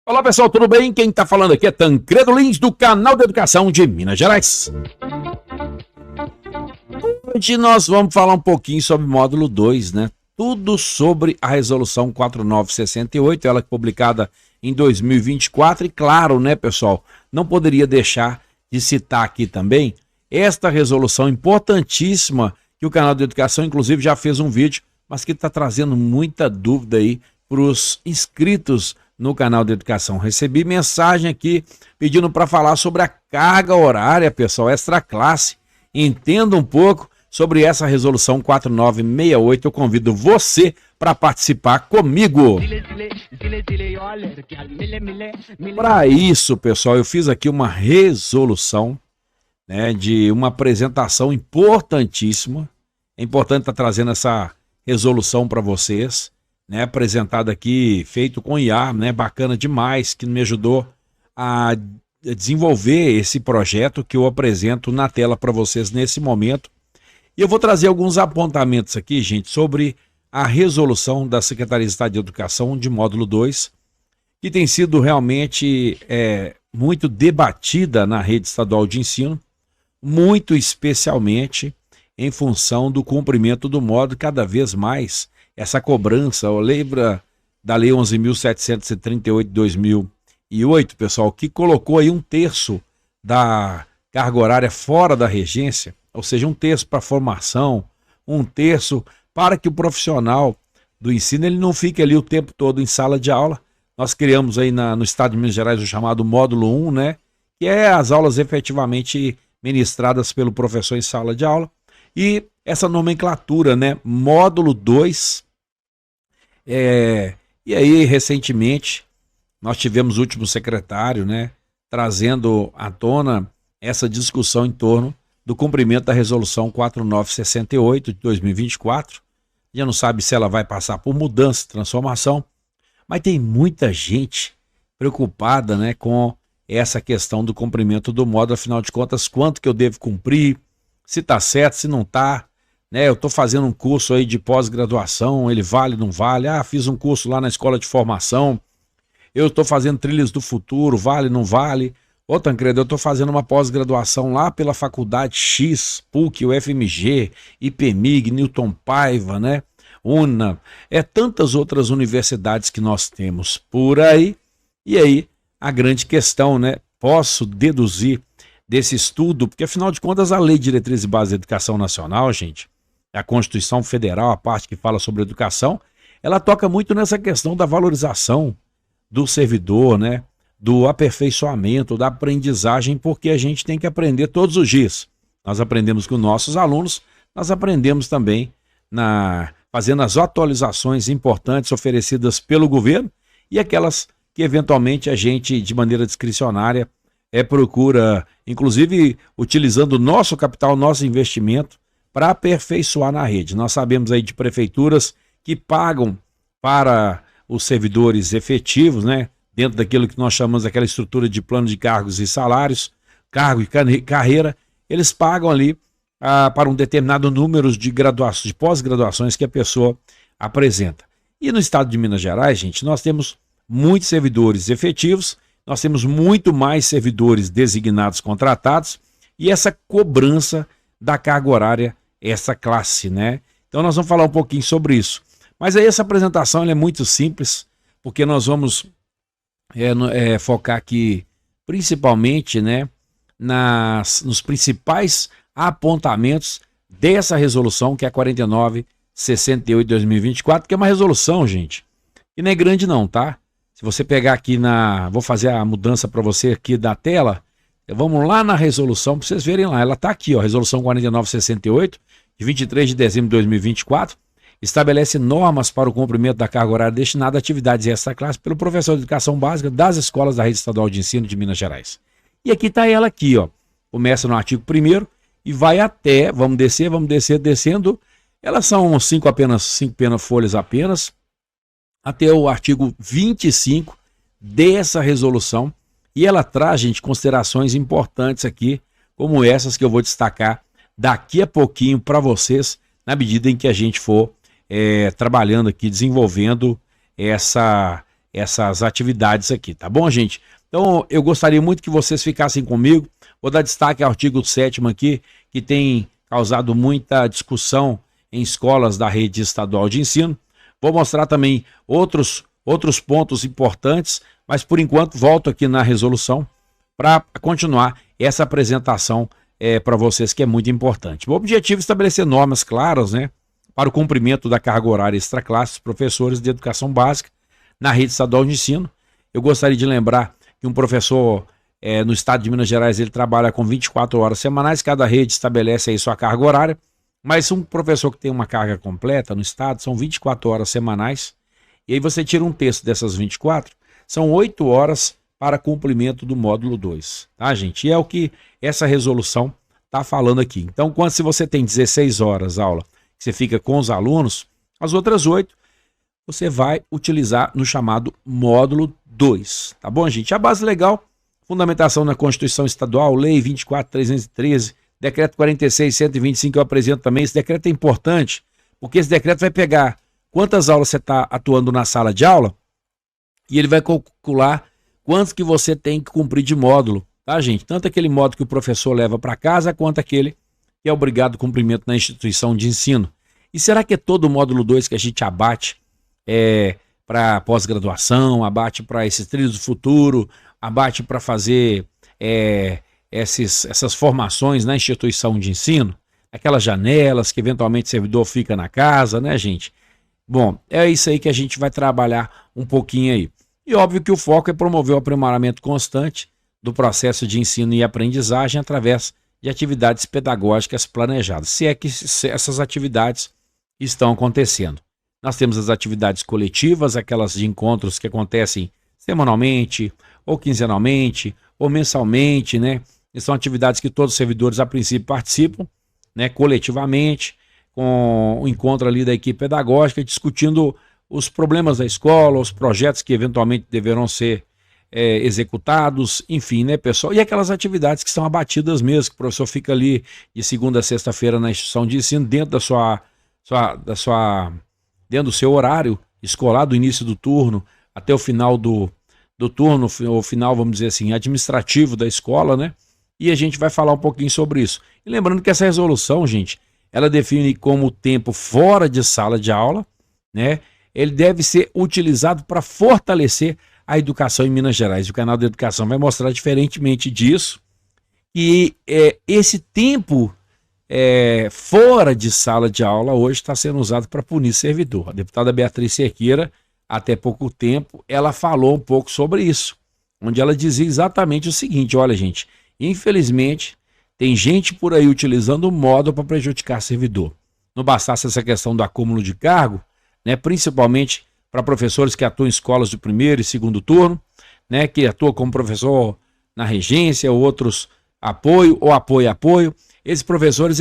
Olá pessoal, tudo bem? Quem está falando aqui é Tancredo Lins, do canal de Educação de Minas Gerais. Hoje nós vamos falar um pouquinho sobre o módulo 2, né? Tudo sobre a resolução 4968, ela publicada em 2024. E claro, né pessoal, não poderia deixar de citar aqui também esta resolução importantíssima que o canal de Educação inclusive já fez um vídeo, mas que está trazendo muita dúvida aí para os inscritos no canal de Educação. Recebi mensagem aqui pedindo para falar sobre a carga horária, pessoal, extra classe. Entenda um pouco sobre essa resolução 4968. Eu convido você para participar comigo. Para isso, pessoal, eu fiz aqui uma resolução, né, de uma apresentação importantíssima. É importante estar trazendo essa resolução para vocês, né, apresentado aqui, feito com IA, né, bacana demais, que me ajudou a desenvolver esse projeto que eu apresento na tela para vocês nesse momento. E eu vou trazer alguns apontamentos aqui, gente, sobre a resolução da Secretaria de Estado de Educação de módulo 2, que tem sido realmente muito debatida na rede estadual de ensino, muito especialmente em função do cumprimento do módulo cada vez mais. Essa cobrança, lembra da Lei 11.738 de 2008, pessoal, que colocou aí 1/3 da carga horária fora da regência, ou seja, 1/3 para formação, 1/3 para que o profissional do ensino ele não fique ali o tempo todo em sala de aula. Nós criamos aí no estado de Minas Gerais o chamado módulo 1, né, que é as aulas efetivamente ministradas pelo professor em sala de aula, e essa nomenclatura, né, módulo 2. E aí, recentemente, nós tivemos o último secretário, né, trazendo à tona essa discussão em torno do cumprimento da resolução 4968 de 2024. Já não sabe se ela vai passar por mudança, transformação, mas tem muita gente preocupada, né, com essa questão do cumprimento do módulo. Afinal de contas, quanto que eu devo cumprir, se está certo, se não está. Né, eu estou fazendo um curso aí de pós-graduação, ele vale, não vale? Ah, fiz um curso lá na escola de formação, eu estou fazendo trilhas do futuro, vale, não vale? Ô Tancredo, eu estou fazendo uma pós-graduação lá pela faculdade X, PUC, UFMG, IPEMIG, Newton Paiva, né? UNA, tantas outras universidades que nós temos por aí. E aí, a grande questão, né? Posso deduzir desse estudo, porque afinal de contas a Lei de Diretrizes e Bases da Educação Nacional, gente, a Constituição Federal, a parte que fala sobre educação, ela toca muito nessa questão da valorização do servidor, né? Do aperfeiçoamento, da aprendizagem, porque a gente tem que aprender todos os dias. Nós aprendemos com nossos alunos, nós aprendemos também fazendo as atualizações importantes oferecidas pelo governo e aquelas que eventualmente a gente, de maneira discricionária, procura, inclusive utilizando o nosso capital, nosso investimento, para aperfeiçoar na rede. Nós sabemos aí de prefeituras que pagam para os servidores efetivos, né, dentro daquilo que nós chamamos daquela estrutura de plano de cargos e salários, cargo e carreira, eles pagam ali para um determinado número de graduações, de pós-graduações que a pessoa apresenta. E no estado de Minas Gerais, gente, nós temos muitos servidores efetivos, nós temos muito mais servidores designados contratados e essa cobrança da carga horária, essa classe, né? Então nós vamos falar um pouquinho sobre isso. Mas aí essa apresentação ela é muito simples, porque nós vamos focar aqui principalmente, né, nos principais apontamentos dessa resolução, que é a 4968 de 2024, que é uma resolução, gente, que não é grande não, tá? Se você pegar aqui vou fazer a mudança para você aqui da tela. Vamos lá na resolução para vocês verem lá. Ela está aqui, ó, resolução 4968, de 23 de dezembro de 2024. Estabelece normas para o cumprimento da carga horária destinada a atividades extra-classe pelo professor de educação básica das escolas da Rede Estadual de Ensino de Minas Gerais. E aqui está ela aqui, ó. Começa no artigo 1º e vai até, vamos descendo. Elas são 5 folhas apenas, até o artigo 25 dessa resolução, e ela traz, gente, considerações importantes aqui, como essas que eu vou destacar daqui a pouquinho para vocês, na medida em que a gente for trabalhando aqui, desenvolvendo essas atividades aqui, tá bom, gente? Então, eu gostaria muito que vocês ficassem comigo. Vou dar destaque ao artigo 7º aqui, que tem causado muita discussão em escolas da rede estadual de ensino. Vou mostrar também outros pontos importantes, mas por enquanto volto aqui na resolução para continuar essa apresentação para vocês, que é muito importante. O objetivo é estabelecer normas claras, né, para o cumprimento da carga horária extraclasse dos professores de educação básica na rede estadual de ensino. Eu gostaria de lembrar que um professor no estado de Minas Gerais, ele trabalha com 24 horas semanais, cada rede estabelece aí sua carga horária, mas um professor que tem uma carga completa no estado são 24 horas semanais, e aí você tira um terço dessas 24, são 8 horas para cumprimento do módulo 2, tá, gente? E é o que essa resolução está falando aqui. Então, se você tem 16 horas aula, que você fica com os alunos, as outras 8 você vai utilizar no chamado módulo 2, tá bom, gente? A base legal, fundamentação na Constituição Estadual, Lei 24.313, Decreto 46.125 que eu apresento também. Esse decreto é importante, porque esse decreto vai pegar quantas aulas você está atuando na sala de aula e ele vai calcular quantos que você tem que cumprir de módulo, tá, gente? Tanto aquele módulo que o professor leva para casa, quanto aquele que é obrigado ao cumprimento na instituição de ensino. E será que é todo o módulo 2 que a gente abate para pós-graduação, abate para esses trilhos do futuro, abate para fazer essas formações na instituição de ensino, aquelas janelas que eventualmente o servidor fica na casa, né, gente? Bom, é isso aí que a gente vai trabalhar um pouquinho aí. E óbvio que o foco é promover o aprimoramento constante do processo de ensino e aprendizagem através de atividades pedagógicas planejadas, se é que essas atividades estão acontecendo. Nós temos as atividades coletivas, aquelas de encontros que acontecem semanalmente, ou quinzenalmente, ou mensalmente, né? E são atividades que todos os servidores, a princípio, participam, né, coletivamente, com o encontro ali da equipe pedagógica, discutindo os problemas da escola, os projetos que eventualmente deverão ser executados, enfim, né, pessoal? E aquelas atividades que são abatidas mesmo, que o professor fica ali de segunda a sexta-feira na instituição de ensino, dentro dentro do seu horário escolar, do início do turno até o final do turno, o final, vamos dizer assim, administrativo da escola, né? E a gente vai falar um pouquinho sobre isso. E lembrando que essa resolução, gente, ela define como tempo fora de sala de aula, né? Ele deve ser utilizado para fortalecer a educação em Minas Gerais. O canal da Educação vai mostrar, diferentemente disso, que esse tempo fora de sala de aula hoje está sendo usado para punir servidor. A deputada Beatriz Cerqueira, até pouco tempo, ela falou um pouco sobre isso, onde ela dizia exatamente o seguinte: olha, gente, infelizmente tem gente por aí utilizando o módulo para prejudicar servidor. Não bastasse essa questão do acúmulo de cargo, né, principalmente para professores que atuam em escolas de primeiro e segundo turno, né, que atuam como professor na regência, ou outros apoio, ou apoio. Esses professores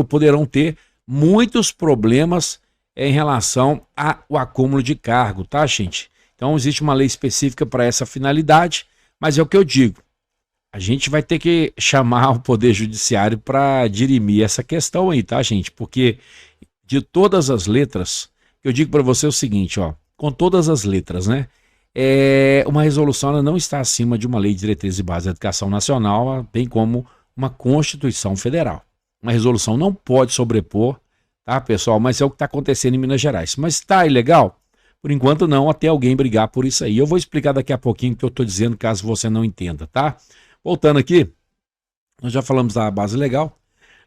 poderão ter muitos problemas em relação ao acúmulo de cargo, tá, gente? Então existe uma lei específica para essa finalidade, mas é o que eu digo, a gente vai ter que chamar o Poder Judiciário para dirimir essa questão aí, tá, gente? Porque de todas as letras, eu digo para você o seguinte, ó, com todas as letras, né? Uma resolução, ela não está acima de uma lei de diretrizes e bases da educação nacional, bem como uma Constituição Federal. Uma resolução não pode sobrepor, tá, pessoal? Mas é o que está acontecendo em Minas Gerais. Mas está ilegal? Por enquanto não, até alguém brigar por isso aí. Eu vou explicar daqui a pouquinho o que eu estou dizendo, caso você não entenda, tá? Voltando aqui, nós já falamos da base legal.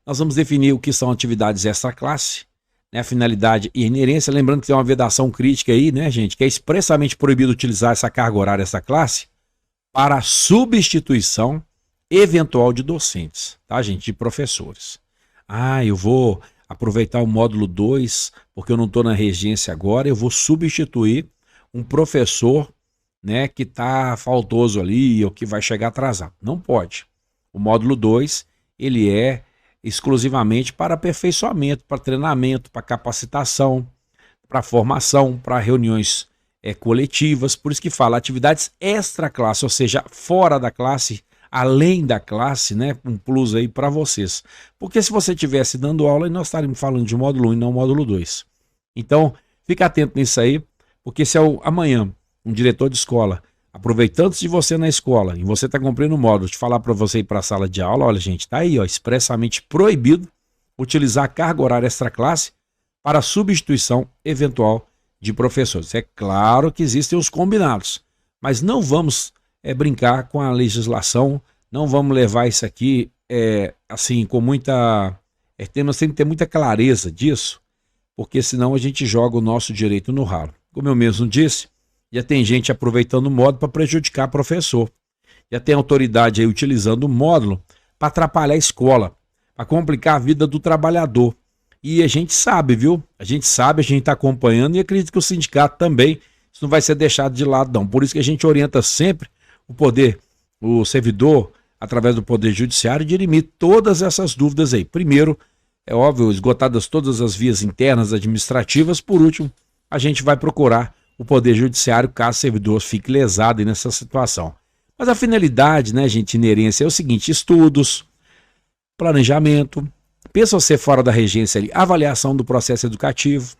Nós vamos definir o que são atividades extra-classe, né, a finalidade e a inerência. Lembrando que tem uma vedação crítica aí, né, gente, que é expressamente proibido utilizar essa carga horária, essa classe, para substituição eventual de docentes, tá, gente, de professores. Eu vou aproveitar o módulo 2, porque eu não estou na regência agora, eu vou substituir um professor, né, que está faltoso ali, ou que vai chegar atrasado. Não pode. O módulo 2, ele é exclusivamente para aperfeiçoamento, para treinamento, para capacitação, para formação, para reuniões coletivas. Por isso que fala atividades extra-classe, ou seja, fora da classe, além da classe, né, um plus aí para vocês. Porque se você estivesse dando aula, nós estaríamos falando de módulo 1 e não módulo 2. Então, fica atento nisso aí, porque se amanhã um diretor de escola, aproveitando-se de você na escola, e você está cumprindo o módulo, de falar para você ir para a sala de aula, olha gente, está aí, ó, expressamente proibido utilizar a carga horária extraclasse para substituição eventual de professores. É claro que existem os combinados, mas não vamos brincar com a legislação, não vamos levar isso aqui assim com muita... Nós temos que ter muita clareza disso, porque senão a gente joga o nosso direito no ralo. Como eu mesmo disse, já tem gente aproveitando o módulo para prejudicar o professor. Já tem autoridade aí utilizando o módulo para atrapalhar a escola, para complicar a vida do trabalhador. E a gente sabe, viu? A gente está acompanhando e acredito que o sindicato também, isso não vai ser deixado de lado não. Por isso que a gente orienta sempre o servidor, através do Poder Judiciário, dirimir todas essas dúvidas aí. Primeiro, é óbvio, esgotadas todas as vias internas administrativas. Por último, a gente vai procurar o Poder Judiciário caso o servidor fique lesado nessa situação. Mas a finalidade, né, gente, inerência é o seguinte: estudos, planejamento, pensa você fora da regência ali, avaliação do processo educativo,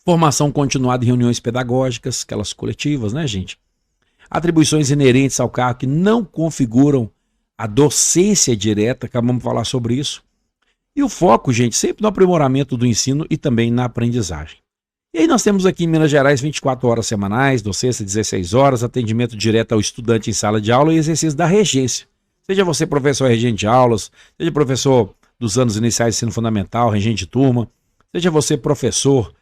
formação continuada em reuniões pedagógicas, aquelas coletivas, né, gente? Atribuições inerentes ao cargo que não configuram a docência direta, acabamos de falar sobre isso. E o foco, gente, sempre no aprimoramento do ensino e também na aprendizagem. E aí nós temos aqui em Minas Gerais 24 horas semanais, docência 16 horas, atendimento direto ao estudante em sala de aula e exercício da regência. Seja você professor regente de aulas, seja professor dos anos iniciais de ensino fundamental, regente de turma, seja você professor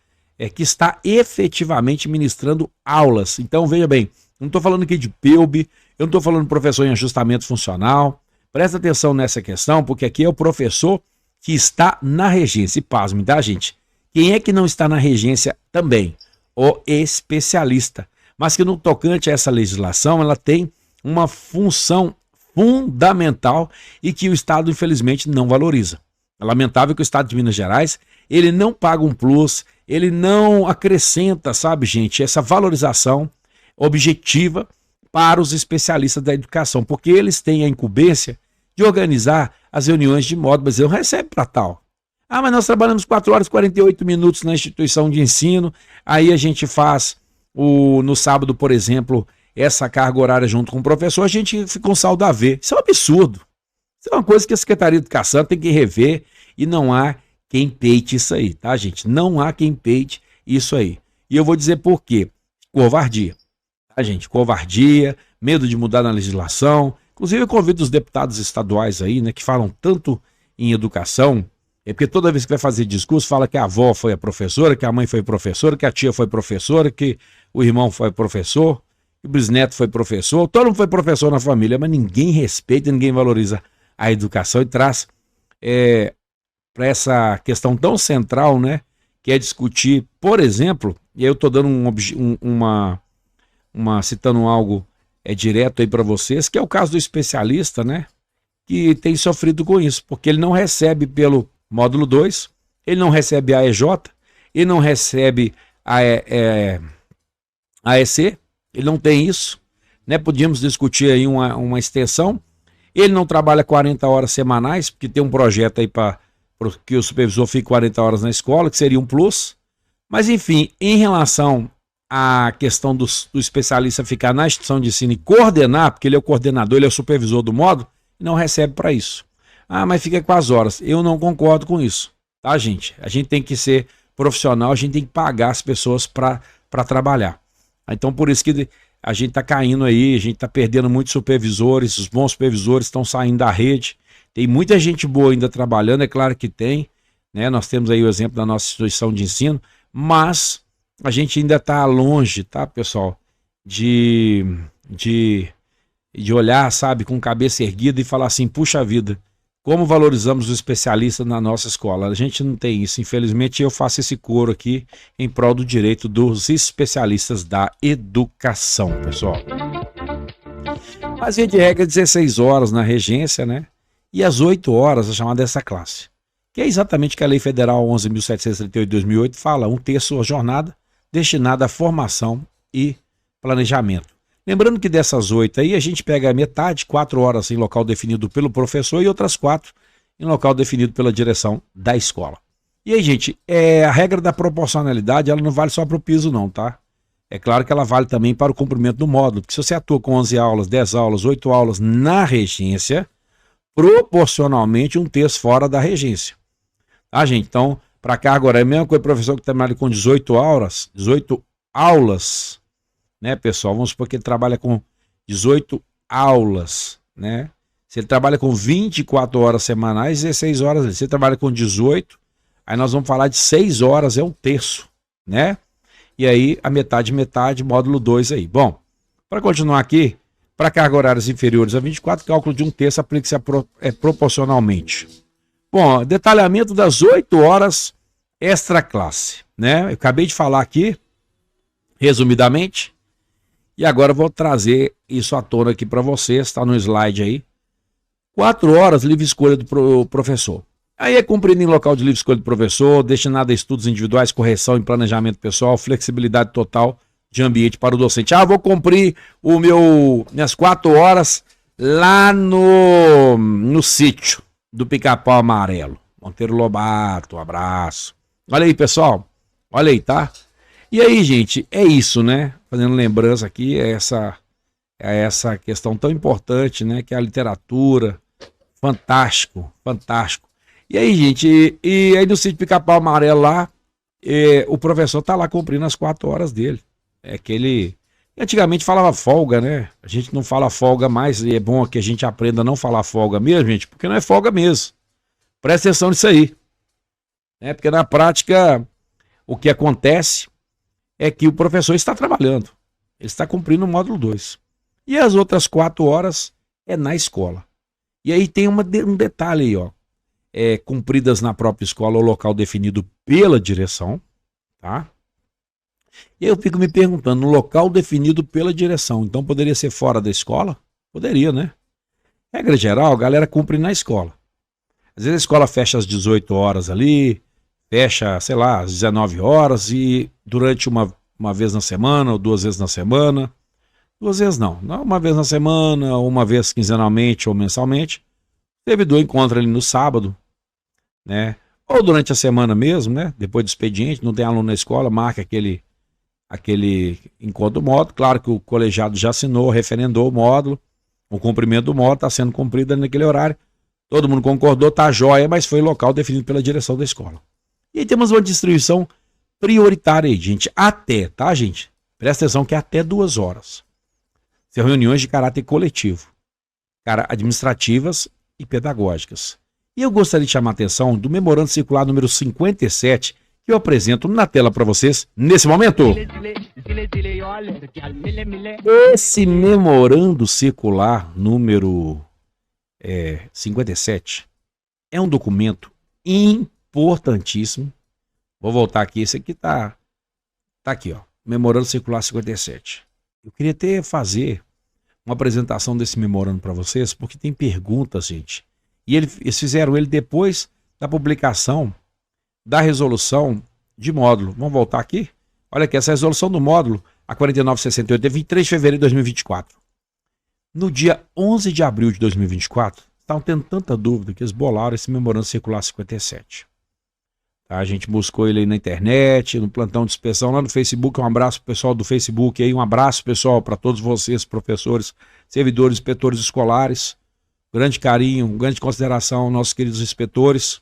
que está efetivamente ministrando aulas. Então veja bem, não estou falando aqui de PEUB, eu não estou falando de professor em ajustamento funcional. Presta atenção nessa questão, porque aqui é o professor que está na regência. E pasme, tá, gente? Quem é que não está na regência também? O especialista. Mas que no tocante a essa legislação, ela tem uma função fundamental e que o Estado, infelizmente, não valoriza. É lamentável que o Estado de Minas Gerais, ele não paga um plus, ele não acrescenta, sabe, gente, essa valorização objetiva para os especialistas da educação, porque eles têm a incumbência de organizar as reuniões de modo, mas eles não recebem para tal. Ah, mas nós trabalhamos 4 horas e 48 minutos na instituição de ensino, aí a gente faz no sábado, por exemplo, essa carga horária junto com o professor, a gente fica um saldo a ver. Isso é um absurdo. Isso é uma coisa que a Secretaria de Educação tem que rever e não há quem peite isso aí, tá, gente? Não há quem peite isso aí. E eu vou dizer por quê. Covardia. Tá, gente? Covardia, medo de mudar na legislação. Inclusive eu convido os deputados estaduais aí, né, que falam tanto em educação, porque toda vez que vai fazer discurso fala que a avó foi a professora, que a mãe foi professora, que a tia foi professora, que o irmão foi professor, que o bisneto foi professor, todo mundo foi professor na família, mas ninguém respeita, ninguém valoriza a educação e traz para essa questão tão central, né, que é discutir, por exemplo, e aí eu estou dando citando algo direto aí para vocês, que é o caso do especialista, né, que tem sofrido com isso, porque ele não recebe pelo módulo 2, ele não recebe a EJ, ele não recebe a AEC, ele não tem isso, né? Podíamos discutir aí uma extensão. Ele não trabalha 40 horas semanais, porque tem um projeto aí para que o supervisor fique 40 horas na escola, que seria um plus. Mas enfim, em relação à questão do especialista ficar na instituição de ensino e coordenar, porque ele é o coordenador, ele é o supervisor do módulo, não recebe para isso. Ah, mas fica com as horas. Eu não concordo com isso, tá, gente? A gente tem que ser profissional, a gente tem que pagar as pessoas para trabalhar. Então, por isso que a gente está caindo aí, a gente está perdendo muitos supervisores, os bons supervisores estão saindo da rede. Tem muita gente boa ainda trabalhando, é claro que tem, né? Nós temos aí o exemplo da nossa instituição de ensino, mas a gente ainda está longe, tá, pessoal, de olhar, sabe, com cabeça erguida e falar assim, puxa vida, como valorizamos os especialistas na nossa escola. A gente não tem isso, infelizmente eu faço esse coro aqui em prol do direito dos especialistas da educação, pessoal. Mas via de regra 16 horas na regência, né? E às 8 horas a chamada dessa classe, que é exatamente o que a Lei Federal 11.738 de 2008 fala, 1/3 da jornada destinada à formação e planejamento. Lembrando que dessas 8 aí, a gente pega a metade, 4 horas em local definido pelo professor e outras 4 em local definido pela direção da escola. E aí, gente, a regra da proporcionalidade, ela não vale só para o piso não, tá? É claro que ela vale também para o cumprimento do módulo, porque se você atua com 11 aulas, 10 aulas, 8 aulas na regência, proporcionalmente um terço fora da regência. Tá, gente? Então, para cá agora é a mesma coisa, professor que trabalha com 18 aulas, né, pessoal? Vamos supor que ele trabalha com 18 aulas, né? Se ele trabalha com 24 horas semanais, 16 horas. Se ele trabalha com 18, aí nós vamos falar de 6 horas, é um terço, né? E aí, a metade, módulo 2 aí. Bom, para continuar aqui, para carga horárias inferiores a 24, cálculo de um terço aplica-se proporcionalmente. Bom, detalhamento das 8 horas extra classe, né? Eu acabei de falar aqui, resumidamente, e agora eu vou trazer isso à tona aqui para vocês, está no slide aí. 4 horas livre escolha do professor. Aí é cumprido em local de livre escolha do professor, destinado a estudos individuais, correção e planejamento pessoal, flexibilidade total de ambiente para o docente. Ah, vou cumprir minhas 4 horas lá no sítio do Pica-Pau Amarelo. Monteiro Lobato, um abraço. Olha aí, pessoal. Olha aí, tá? E aí, gente, é isso, né? Fazendo lembrança aqui, é essa questão tão importante, né? Que é a literatura. Fantástico, fantástico. E aí, gente, e aí no sítio Pica-Pau Amarelo lá, o professor tá lá cumprindo as 4 horas dele. É que ele antigamente falava folga, né? A gente não fala folga mais, e é bom que a gente aprenda a não falar folga mesmo, gente, porque não é folga mesmo. Presta atenção nisso aí. Né? Porque na prática, o que acontece é que o professor está trabalhando. Ele está cumprindo o módulo 2. E as outras 4 horas é na escola. E aí tem um detalhe aí, ó. Cumpridas na própria escola ou local definido pela direção, tá? E aí eu fico me perguntando, no local definido pela direção, então poderia ser fora da escola? Poderia, né? Regra geral, a galera cumpre na escola. Às vezes a escola fecha às 18 horas ali, fecha, sei lá, às 19 horas e durante uma vez na semana ou 2 vezes na semana, 2 vezes não, uma vez na semana, uma vez quinzenalmente ou mensalmente, o servidor encontra ali no sábado, né? Ou durante a semana mesmo, né? Depois do expediente, não tem aluno na escola, marca aquele encontro do módulo. Claro que o colegiado já assinou, referendou o módulo, o cumprimento do módulo está sendo cumprido naquele horário. Todo mundo concordou, tá jóia, mas foi local definido pela direção da escola. E aí temos uma distribuição prioritária aí, gente, até, tá, gente? Presta atenção que é até 2 horas. São reuniões de caráter coletivo, administrativas e pedagógicas. E eu gostaria de chamar a atenção do memorando circular número 57, que eu apresento na tela para vocês nesse momento. Esse memorando circular número 57 é um documento importantíssimo. Vou voltar aqui, esse aqui tá aqui, ó, memorando circular 57. Eu queria fazer uma apresentação desse memorando para vocês, porque tem perguntas, gente. E eles fizeram ele depois da publicação da resolução de módulo. Vamos voltar aqui? Olha aqui, essa resolução do módulo, a 4968, é 23 de fevereiro de 2024. No dia 11 de abril de 2024, estavam tendo tanta dúvida que eles bolaram esse memorando circular 57. Tá? A gente buscou ele aí na internet, no plantão de inspeção, lá no Facebook. Um abraço pro pessoal do Facebook aí, um abraço, pessoal, para todos vocês, professores, servidores, inspetores escolares. Grande carinho, grande consideração, nossos queridos inspetores.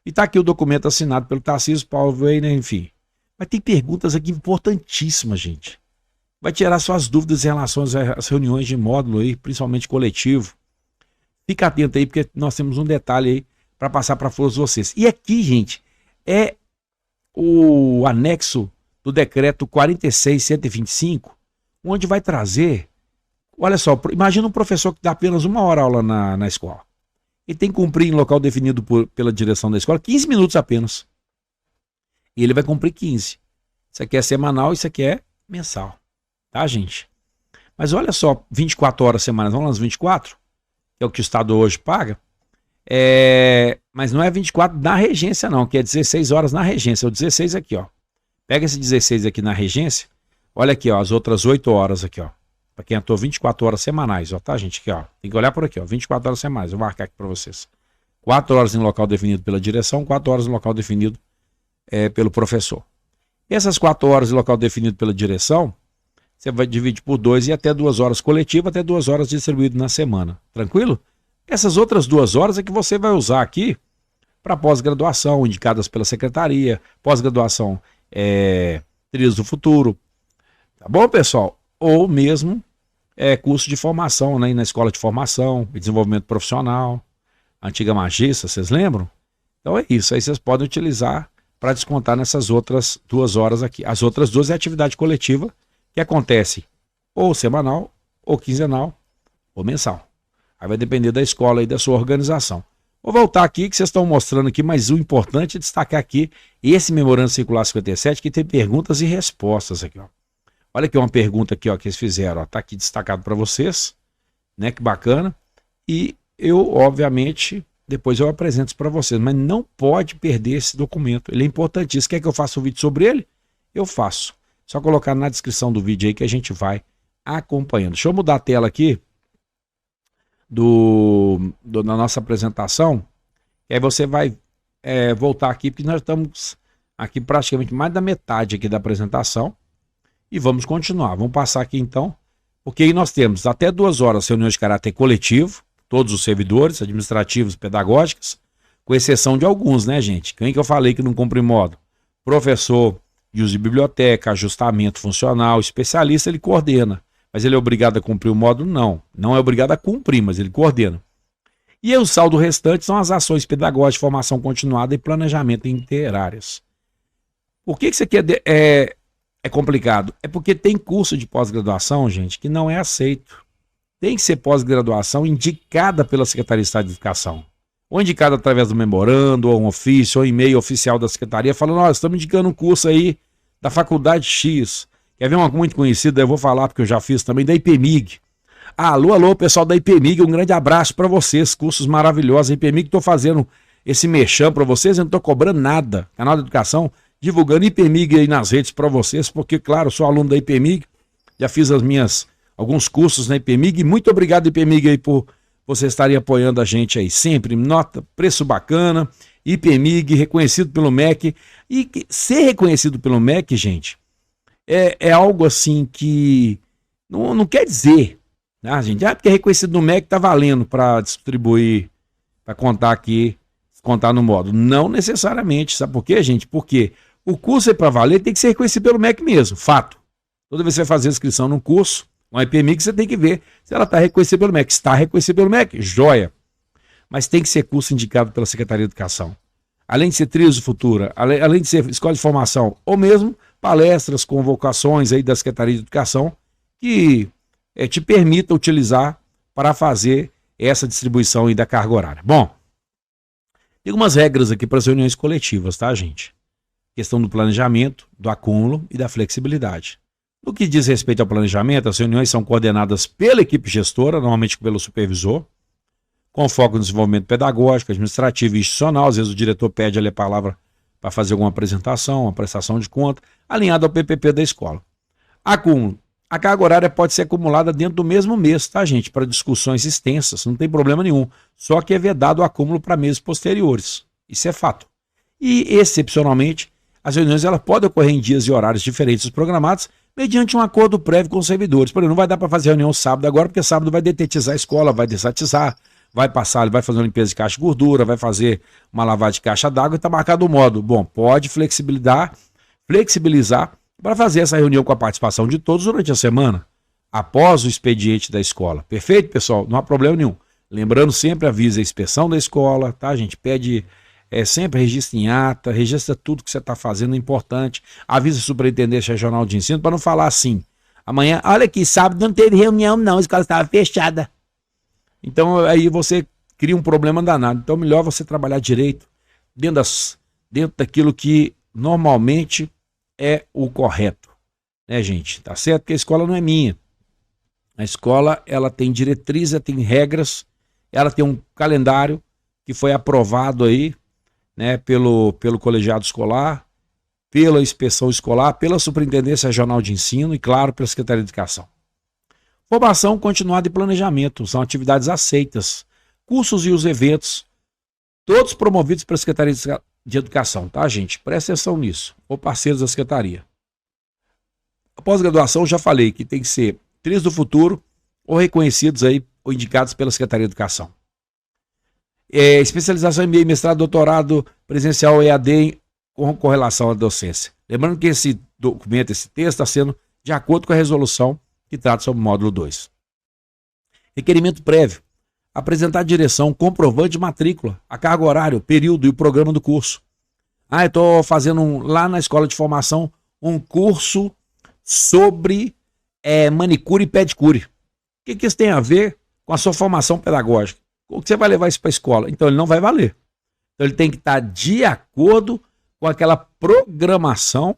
E tá aqui o documento assinado pelo Tarcísio, Paulo Weiner, enfim. Mas tem perguntas aqui importantíssimas, gente. Vai tirar suas dúvidas em relação às reuniões de módulo aí, principalmente coletivo. Fica atento aí, porque nós temos um detalhe aí para passar para todos vocês. E aqui, gente, é o anexo do decreto 46.125, onde vai trazer. Olha só, imagina um professor que dá apenas 1 hora aula na escola. Ele tem que cumprir em local definido pela direção da escola 15 minutos apenas. E ele vai cumprir 15. Isso aqui é semanal, isso aqui é mensal. Tá, gente? Mas olha só, 24 horas semanais, vamos lá nas 24, que é o que o Estado hoje paga. Mas não é 24 na regência não, que é 16 horas na regência. O 16 aqui, ó. Pega esse 16 aqui na regência. Olha aqui, ó, as outras 8 horas aqui, ó. Para quem atuou 24 horas semanais, ó, tá, gente? Aqui, ó. Tem que olhar por aqui, ó. 24 horas semanais. Vou marcar aqui para vocês. 4 horas em local definido pela direção, 4 horas em local definido pelo professor. Essas 4 horas de local definido pela direção, você vai dividir por 2 e até 2 horas coletiva, até 2 horas distribuído na semana. Tranquilo? Essas outras 2 horas é que você vai usar aqui para pós-graduação, indicadas pela secretaria, pós-graduação Trilhas do Futuro. Tá bom, pessoal? Ou mesmo curso de formação, né? Na escola de formação, desenvolvimento profissional, antiga Magista, vocês lembram? Então é isso, aí vocês podem utilizar para descontar nessas outras 2 horas aqui. As outras 2 é atividade coletiva, que acontece ou semanal, ou quinzenal, ou mensal. Aí vai depender da escola e da sua organização. Vou voltar aqui, que vocês estão mostrando aqui, mas o importante é destacar aqui esse memorando circular 57, que tem perguntas e respostas aqui, ó. Olha aqui uma pergunta aqui, ó, que eles fizeram, ó, tá aqui destacado para vocês, né, que bacana. E eu, obviamente, depois eu apresento isso para vocês, mas não pode perder esse documento, ele é importantíssimo. Quer que eu faça um vídeo sobre ele? Eu faço. Só colocar na descrição do vídeo aí que a gente vai acompanhando. Deixa eu mudar a tela aqui da nossa apresentação, e aí você vai voltar aqui, porque nós estamos aqui praticamente mais da metade aqui da apresentação, e vamos continuar. Vamos passar aqui então, porque aí nós temos até 2 horas reuniões de caráter coletivo, todos os servidores, administrativos, pedagógicos, com exceção de alguns, né, gente? Quem que eu falei que não cumpre modo? Professor de uso de biblioteca, ajustamento funcional, especialista, ele coordena. Mas ele é obrigado a cumprir o módulo? Não. Não é obrigado a cumprir, mas ele coordena. E aí, o saldo restante são as ações pedagógicas, formação continuada e planejamento interáreas. Por que isso aqui é complicado? É porque tem curso de pós-graduação, gente, que não é aceito. Tem que ser pós-graduação indicada pela Secretaria de Estado de Educação. Ou indicada através do memorando, ou um ofício, ou e-mail oficial da Secretaria, falando, nós estamos indicando um curso aí da Faculdade X. Quer ver uma muito conhecida? Eu vou falar porque eu já fiz também, da IPMIG. Alô, pessoal da IPMIG, um grande abraço para vocês, cursos maravilhosos. A IPMIG, estou fazendo esse merchan para vocês, eu não estou cobrando nada. Canal de Educação, divulgando IPMIG aí nas redes para vocês, porque, claro, eu sou aluno da IPMIG, já fiz alguns cursos na IPMIG, e muito obrigado, IPMIG, aí, por vocês estarem apoiando a gente aí sempre. Nota, preço bacana, IPMIG, reconhecido pelo MEC. E ser reconhecido pelo MEC, gente, é algo assim que não quer dizer, né, gente? Porque é reconhecido no MEC, tá valendo para distribuir, para contar aqui, contar no módulo. Não necessariamente, sabe por quê, gente? Porque o curso é para valer, tem que ser reconhecido pelo MEC mesmo, fato. Toda vez que você vai fazer inscrição num curso, uma IPMIG, você tem que ver se ela está reconhecida pelo MEC. Está reconhecida pelo MEC, joia. Mas tem que ser curso indicado pela Secretaria de Educação. Além de ser Trilhas do Futuro, além de ser escola de formação, ou mesmo palestras, convocações aí da Secretaria de Educação, que te permita utilizar para fazer essa distribuição aí da carga horária. Bom, tem algumas regras aqui para as reuniões coletivas, tá, gente? Questão do planejamento, do acúmulo e da flexibilidade. No que diz respeito ao planejamento, as reuniões são coordenadas pela equipe gestora, normalmente pelo supervisor, com foco no desenvolvimento pedagógico, administrativo e institucional. Às vezes o diretor pede ali a palavra para fazer alguma apresentação, uma prestação de conta, alinhado ao PPP da escola. Acúmulo. A carga horária pode ser acumulada dentro do mesmo mês, tá, gente? Para discussões extensas, não tem problema nenhum. Só que é vedado o acúmulo para meses posteriores. Isso é fato. E, excepcionalmente, as reuniões elas podem ocorrer em dias e horários diferentes dos programados, mediante um acordo prévio com os servidores. Por exemplo, não vai dar para fazer reunião sábado agora, porque sábado vai detetizar a escola, vai desatizar, vai passar, vai fazer uma limpeza de caixa de gordura, vai fazer uma lavagem de caixa d'água e está marcado o modo. Bom, pode flexibilizar para fazer essa reunião com a participação de todos durante a semana, após o expediente da escola. Perfeito, pessoal? Não há problema nenhum. Lembrando, sempre avisa a inspeção da escola, tá, gente? Pede sempre registra em ata, registra tudo que você está fazendo, é importante. Avisa o superintendente regional de ensino para não falar assim. Amanhã, olha aqui, sábado não teve reunião não, a escola estava fechada. Então aí você cria um problema danado. Então melhor você trabalhar direito, dentro daquilo que normalmente é o correto. Né, gente? Tá certo? Porque a escola não é minha. A escola, ela tem diretrizes, ela tem regras, ela tem um calendário que foi aprovado aí, né, pelo colegiado escolar, pela inspeção escolar, pela Superintendência Regional de Ensino e, claro, pela Secretaria de Educação. Formação continuada e planejamento são atividades aceitas. Cursos e os eventos, todos promovidos pela Secretaria de de educação, tá, gente? Presta atenção nisso. Ou parceiros da secretaria. A pós-graduação, já falei que tem que ser trilhos do futuro ou reconhecidos aí, ou indicados pela Secretaria de Educação. Especialização em MBA, mestrado, doutorado, presencial EAD com relação à docência. Lembrando que esse documento, esse texto, está sendo de acordo com a resolução que trata sobre o módulo 2. Requerimento prévio. Apresentar a direção, comprovante de matrícula, a carga horária, o período e o programa do curso. Eu estou fazendo lá na escola de formação um curso sobre manicure e pedicure. O que isso tem a ver com a sua formação pedagógica? O que você vai levar isso para a escola? Então ele não vai valer. Então ele tem que estar de acordo com aquela programação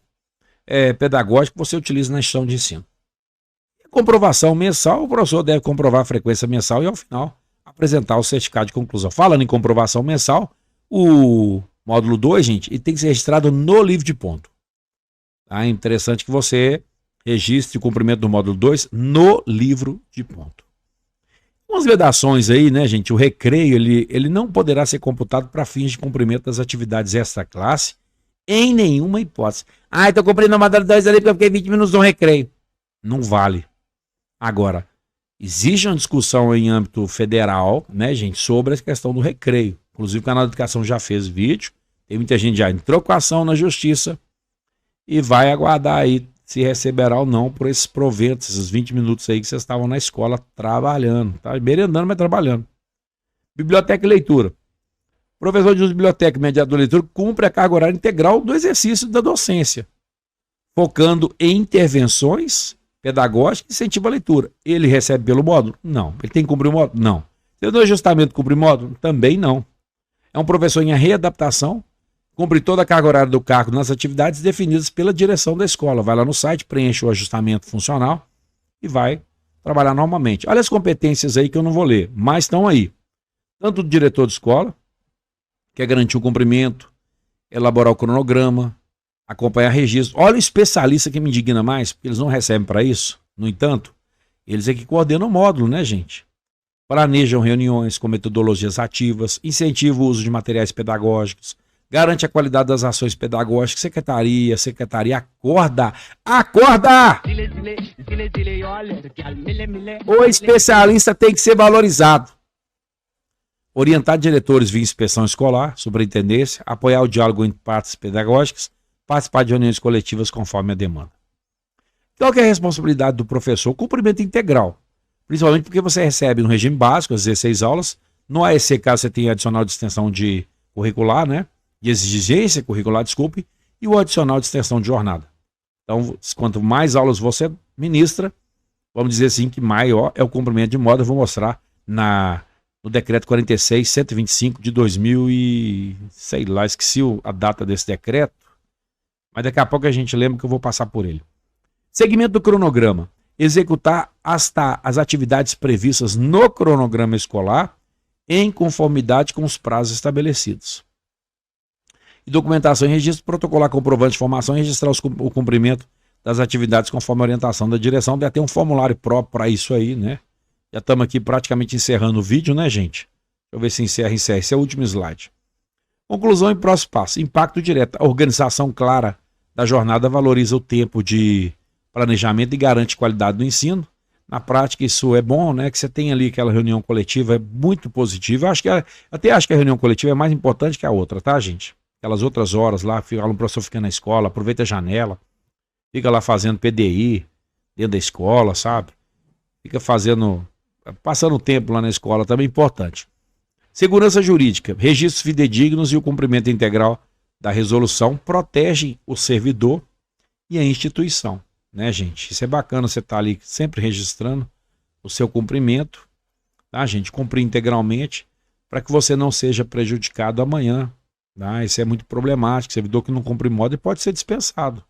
pedagógica que você utiliza na instituição de ensino. Comprovação mensal, o professor deve comprovar a frequência mensal e ao final apresentar o certificado de conclusão. Falando em comprovação mensal, o módulo 2, gente, ele tem que ser registrado no livro de ponto. Tá? É interessante que você registre o cumprimento do módulo 2 no livro de ponto. Umas vedações aí, né, gente? O recreio, ele não poderá ser computado para fins de cumprimento das atividades extra-classe em nenhuma hipótese. Estou cumprindo a modalidade 2 ali porque eu fiquei 20 minutos no recreio. Não vale. Agora, existe uma discussão em âmbito federal, né, gente, sobre a questão do recreio. Inclusive o canal de educação já fez vídeo, tem muita gente já entrou com ação na justiça e vai aguardar aí se receberá ou não por esses proventos, esses 20 minutos aí que vocês estavam na escola trabalhando, tá? Merendando, mas trabalhando. Biblioteca e leitura. Professor de uso de biblioteca e mediador de leitura cumpre a carga horária integral do exercício da docência, focando em intervenções pedagógicas e incentivo à leitura. Ele recebe pelo módulo? Não. Ele tem que cumprir o módulo? Não. Tem no ajustamento cumprir módulo? Também não. É um professor em readaptação, cumpre toda a carga horária do cargo nas atividades definidas pela direção da escola. Vai lá no site, preenche o ajustamento funcional e vai trabalhar normalmente. Olha as competências aí que eu não vou ler, mas estão aí. Tanto do diretor de escola, que é garantir o cumprimento, elaborar o cronograma, acompanhar registro. Olha o especialista que me indigna mais, porque eles não recebem para isso. No entanto, eles é que coordenam o módulo, né, gente? Planejam reuniões com metodologias ativas, incentivam o uso de materiais pedagógicos, garante a qualidade das ações pedagógicas. Secretaria, acorda! Acorda! O especialista tem que ser valorizado. Orientar diretores via inspeção escolar, superintendência, apoiar o diálogo entre partes pedagógicas, participar de reuniões coletivas conforme a demanda. Qual que é a responsabilidade do professor? O cumprimento integral. Principalmente porque você recebe no regime básico, as 16 aulas, no AEC, caso você tenha adicional de extensão de curricular, né? De exigência curricular, desculpe, e o adicional de extensão de jornada. Então, quanto mais aulas você ministra, vamos dizer assim, que maior é o cumprimento de módulo. Eu vou mostrar no decreto 46.125 de 2000 e sei lá, esqueci a data desse decreto, mas daqui a pouco a gente lembra que eu vou passar por ele. Segmento do cronograma. Executar as atividades previstas no cronograma escolar em conformidade com os prazos estabelecidos. E documentação e registro, protocolar comprovante de formação e registrar o cumprimento das atividades conforme a orientação da direção. Deve ter um formulário próprio para isso aí, né? Já estamos aqui praticamente encerrando o vídeo, né, gente? Deixa eu ver se encerra. Esse é o último slide. Conclusão e próximo passo. Impacto direto. A organização clara da jornada valoriza o tempo de planejamento e garante qualidade do ensino. Na prática, isso é bom, né? Que você tem ali aquela reunião coletiva, é muito positivo. Eu até acho que a reunião coletiva é mais importante que a outra, tá, gente? Aquelas outras horas lá, o professor fica na escola, aproveita a janela, fica lá fazendo PDI dentro da escola, sabe? Fica passando tempo lá na escola, também é importante. Segurança jurídica, registros fidedignos e o cumprimento integral da resolução protegem o servidor e a instituição, né, gente? Isso é bacana, você estar ali sempre registrando o seu cumprimento, tá, gente? Cumprir integralmente para que você não seja prejudicado amanhã. Tá? Isso é muito problemático. Servidor que não cumpre módulo pode ser dispensado.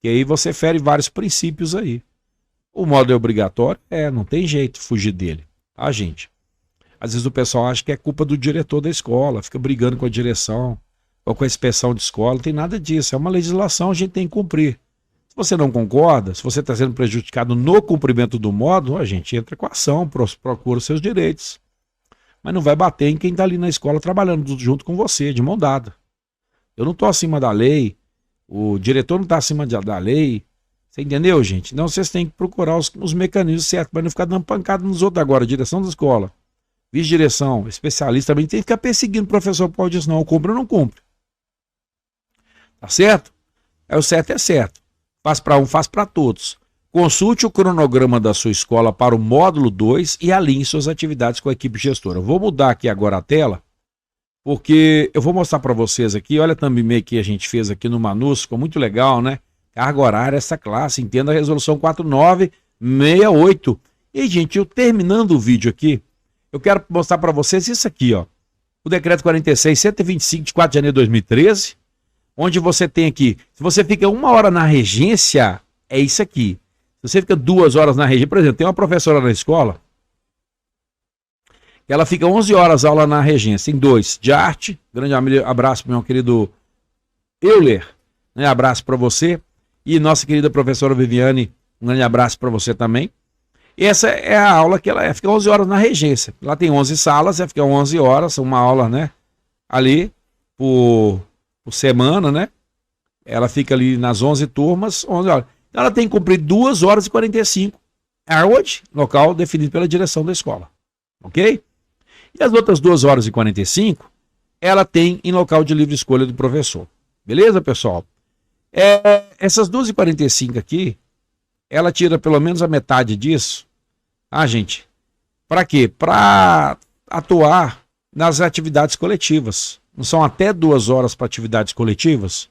E aí você fere vários princípios aí. O módulo é obrigatório? Não tem jeito de fugir dele, tá, gente? Às vezes o pessoal acha que é culpa do diretor da escola, fica brigando com a direção ou com a inspeção de escola. Não tem nada disso, é uma legislação, a gente tem que cumprir. Se você não concorda, se você está sendo prejudicado no cumprimento do módulo, a gente entra com a ação, procura os seus direitos. Mas não vai bater em quem está ali na escola trabalhando junto com você, de mão dada. Eu não estou acima da lei, o diretor não está acima da lei. Você entendeu, gente? Então vocês têm que procurar os mecanismos certos, para não ficar dando pancada nos outros agora. Direção da escola, vice-direção, especialista também tem que ficar perseguindo o professor Paulo disso, não, cumpre ou não cumpre. Tá certo? É o certo, é certo. Faz para um, faz para todos. Consulte o cronograma da sua escola para o módulo 2 e alinhe suas atividades com a equipe gestora. Eu vou mudar aqui agora a tela, porque eu vou mostrar para vocês aqui, olha também que a gente fez aqui no Manus, ficou muito legal, né? Carga horária, essa classe, entenda a resolução 4968. E, gente, eu terminando o vídeo aqui, eu quero mostrar para vocês isso aqui, ó. O decreto 46.125 de 4 de janeiro de 2013, onde você tem aqui, se você fica 1 hora na regência, é isso aqui. Se você fica 2 horas na regência, por exemplo, tem uma professora na escola, ela fica 11 horas aula na regência, em 2, de arte, grande abraço para o meu querido Euler, né? Abraço para você, e nossa querida professora Viviane, um grande abraço para você também. E essa é a aula que ela fica 11 horas na regência, lá tem 11 salas, ela fica 11 horas, uma aula, né, ali, por semana, né, ela fica ali nas 11 turmas, 11 horas. Então ela tem que cumprir 2 horas e 45, aonde? Local definido pela direção da escola, ok? E as outras 2 horas e 45, ela tem em local de livre escolha do professor. Beleza, pessoal? Essas 2 e 45 aqui, ela tira pelo menos a metade disso. Ah, gente, para quê? Para atuar nas atividades coletivas. Não são até 2 horas para atividades coletivas?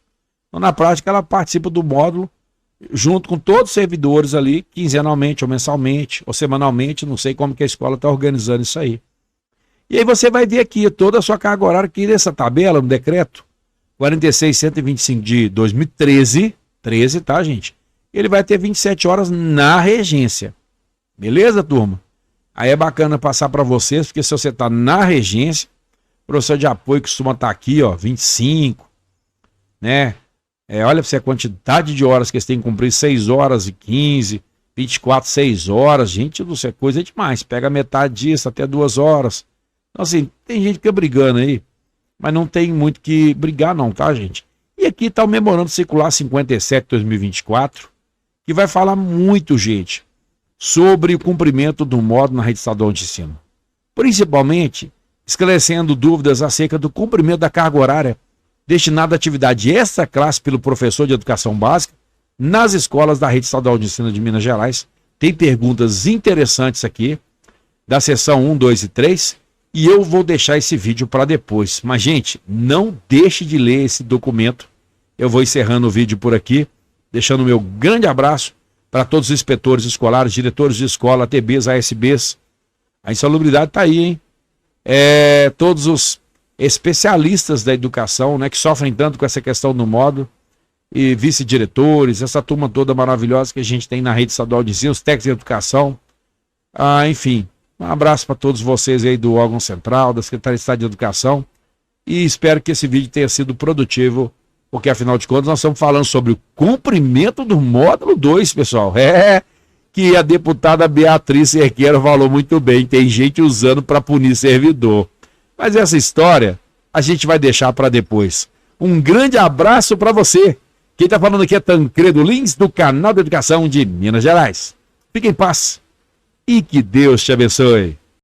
Então, na prática, ela participa do módulo junto com todos os servidores ali, quinzenalmente, ou mensalmente, ou semanalmente, não sei como que a escola está organizando isso aí. E aí você vai ver aqui toda a sua carga horária aqui nessa tabela, no decreto 46.125 de 2013, 13, tá, gente? Ele vai ter 27 horas na regência. Beleza, turma? Aí é bacana passar para vocês, porque se você está na regência, o professor de apoio costuma estar aqui, ó, 25, né? Olha para você a quantidade de horas que eles têm que cumprir, 6 horas e 15, 24, 6 horas, gente do céu, coisa demais. Pega metade disso, até 2 horas. Então, assim, tem gente que fica brigando aí, mas não tem muito que brigar não, tá, gente? E aqui está o Memorando Circular 57/2024, que vai falar muito, gente, sobre o cumprimento do módulo na rede estadual de ensino. Principalmente, esclarecendo dúvidas acerca do cumprimento da carga horária destinada à atividade extra classe pelo professor de educação básica nas escolas da rede estadual de ensino de Minas Gerais. Tem perguntas interessantes aqui, da seção 1, 2 e 3, e eu vou deixar esse vídeo para depois. Mas, gente, não deixe de ler esse documento. Eu vou encerrando o vídeo por aqui, deixando o meu grande abraço para todos os inspetores escolares, diretores de escola, ATBs, ASBs. A insalubridade está aí, hein? Todos os especialistas da educação, né, que sofrem tanto com essa questão do módulo, e vice-diretores, essa turma toda maravilhosa que a gente tem na rede estadual de ensino, os técnicos de educação, enfim, um abraço para todos vocês aí do órgão central, da Secretaria de Estado de Educação, e espero que esse vídeo tenha sido produtivo, porque afinal de contas nós estamos falando sobre o cumprimento do módulo 2, pessoal, que a deputada Beatriz Cerqueira falou muito bem, tem gente usando para punir servidor. Mas essa história a gente vai deixar para depois. Um grande abraço para você. Quem está falando aqui é Tancredo Lins, do canal de Educação de Minas Gerais. Fique em paz e que Deus te abençoe.